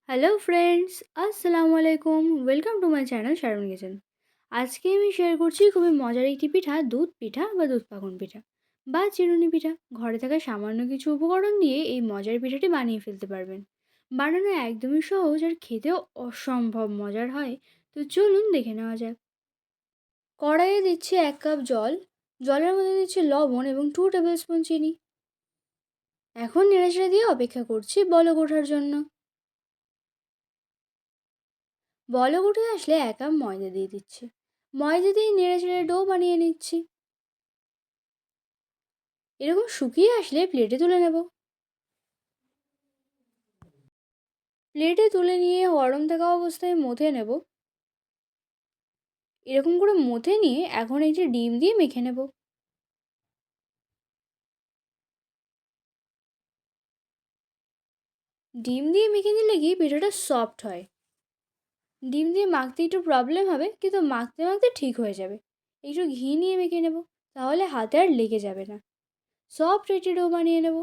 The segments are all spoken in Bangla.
হ্যালো ফ্রেন্ডস, আসসালামু আলাইকুম। Welcome to my channel Sharmin kitchen. আজকে আমি শেয়ার করছি খুবই মজার একটি পিঠা, দুধ পিঠা বা দুধ পাকন পিঠা বা চিরুনি পিঠা। ঘরে থাকা সামান্য কিছু উপকরণ দিয়ে এই মজার পিঠাটি বানিয়ে ফেলতে পারবেন। বানানো একদমই সহজ আর খেতেও অসম্ভব মজার হয়। তো চলুন দেখে নেওয়া যাক। কড়াইয়ে দিচ্ছি 1 কাপ জল। জলের মধ্যে দিচ্ছি লবণ এবং 2 টেবিল স্পুন চিনি। এখন নেড়েচেড়ে দিয়ে অপেক্ষা করছি বলক ওঠার জন্য। বলক উঠে আসলে 1 কাপ ময়দা দিয়ে দিচ্ছি। ময়দা দিয়ে নেড়ে চেড়ে ডো বানিয়ে নিচ্ছি। এরকম শুকিয়ে আসলে প্লেটে তুলে নেব। প্লেটে তুলে নিয়ে গরম থাকা অবস্থায় মথে নেব। এরকম করে মথে নিয়ে এখন একটি ডিম দিয়ে মেখে নেব। ডিম দিয়ে মেখে নিলে কি পিঠাটা সফট হয়। ডিম দিয়ে মাখতে একটু প্রবলেম হবে, কিন্তু মাখতে মাখতে ঠিক হয়ে যাবে। একটু ঘি নিয়ে মেখে নেব, তাহলে হাতে আর লেগে যাবে না। সফট একটি ডো বানিয়ে নেব।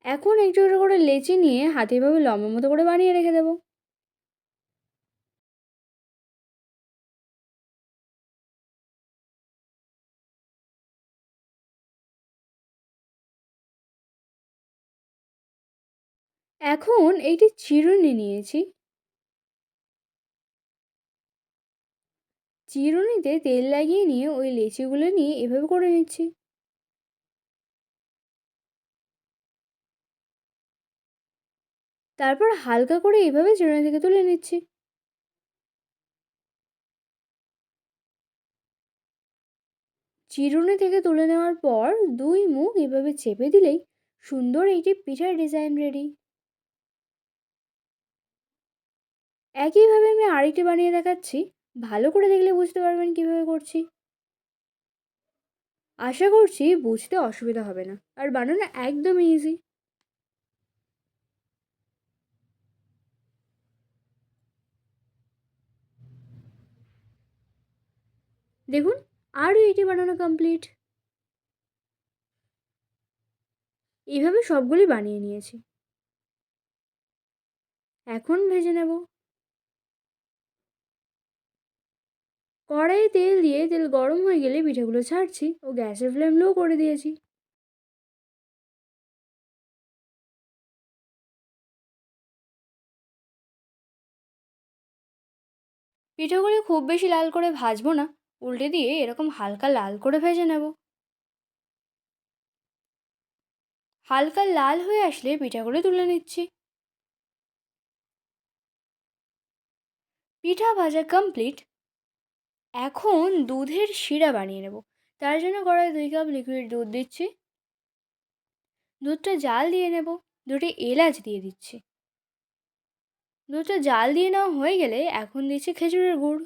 এখন একটু একটু করে লেচি নিয়ে হাতে এভাবে লম্বা মতো করে বানিয়ে রেখে দেবো। এখন এইটি চিরুনি নিয়েছি। চিরুনিতে তেল লাগিয়ে নিয়ে ওই লেচিগুলো নিয়ে এভাবে করে নিচ্ছি। তারপর হালকা করে এভাবে চিরুনি থেকে তুলে নিচ্ছি। চিরুনি থেকে তুলে নেওয়ার পর দুই মুখ এভাবে চেপে দিলেই সুন্দর একটি পিঠার ডিজাইন রেডি। একইভাবে আমি আরেকটি বানিয়ে দেখাচ্ছি। ভালো করে দেখলে বুঝতে পারবেন কিভাবে করছি। আশা করছি বুঝতে অসুবিধা হবে না, আর বানানো একদম ইজি। দেখুন, আরও এটি বানানো কমপ্লিট। এইভাবে সবগুলি বানিয়ে নিয়েছি। এখন ভেজে নেব। কড়াইয়ে তেল দিয়ে তেল গরম হয়ে গেলে পিঠেগুলো ছাড়ছি ও গ্যাসের ফ্লেম লো করে দিয়েছি। পিঠেগুলি খুব বেশি লাল করে ভাজবো না, উল্টে দিয়ে এরকম হালকা লাল করে ভেজে নেব। হালকা লাল হয়ে আসলে পিঠাগুলো তুলে নিচ্ছি। পিঠা ভাজা কমপ্লিট। এখন দুধের শিরা বানিয়ে নেব। তার জন্য কড়াই 2 কাপ লিকুইড দুধ দিচ্ছি। দুধটা জাল দিয়ে নেব। দুটি এলাচ দিয়ে দিচ্ছি। দুধটা জাল দিয়ে নেওয়া হয়ে গেলে এখন দিচ্ছি খেজুরের গুড়।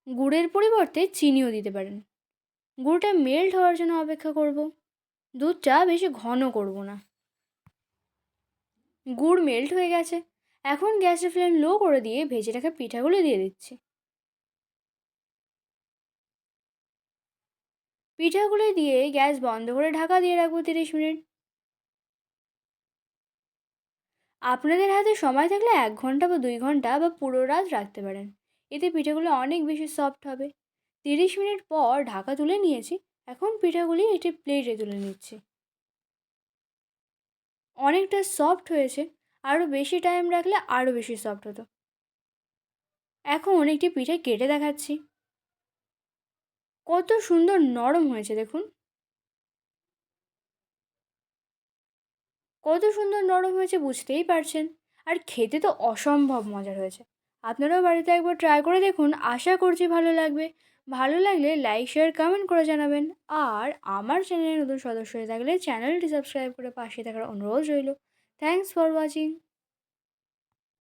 গুড়ের পরিবর্তে চিনিও দিতে পারেন। গুড়টা মেল্ট হওয়ার জন্য অপেক্ষা করব। দুধটা বেশি ঘন করব না। গুড় মেল্ট হয়ে গেছে। এখন গ্যাসের ফ্লেম লো করে দিয়ে ভেজে রাখা পিঠাগুলো দিয়ে দিচ্ছি। পিঠাগুলো দিয়ে গ্যাস বন্ধ করে ঢাকা দিয়ে রাখবো 30 মিনিট। আপনাদের হাতে সময় থাকলে 1 ঘন্টা বা 2 ঘন্টা বা পুরো রাত রাখতে পারেন। এতে পিঠাগুলো অনেক বেশি সফট হবে। 30 মিনিট পর ঢাকা তুলে নিয়েছি। এখন পিঠাগুলি একটি প্লেটে তুলে নিচ্ছি। অনেকটা সফট হয়েছে। আরও বেশি টাইম রাখলে আরও বেশি সফট হতো। এখন একটি পিঠে কেটে দেখাচ্ছি। কত সুন্দর নরম হয়েছে দেখুন। কত সুন্দর নরম হয়েছে বুঝতেই পারছেন। আর খেতে তো অসম্ভব মজার হয়েছে। আপনারাও বাড়িতে একবার ট্রাই করে দেখুন, আশা করছি ভালো লাগবে। ভালো লাগলে লাইক শেয়ার কমেন্ট করে জানাবেন। আর আমার চ্যানেলে নতুন সদস্য হয়ে থাকলে চ্যানেলটি সাবস্ক্রাইব করে পাশে থাকার অনুরোধ রইল। Thanks for watching.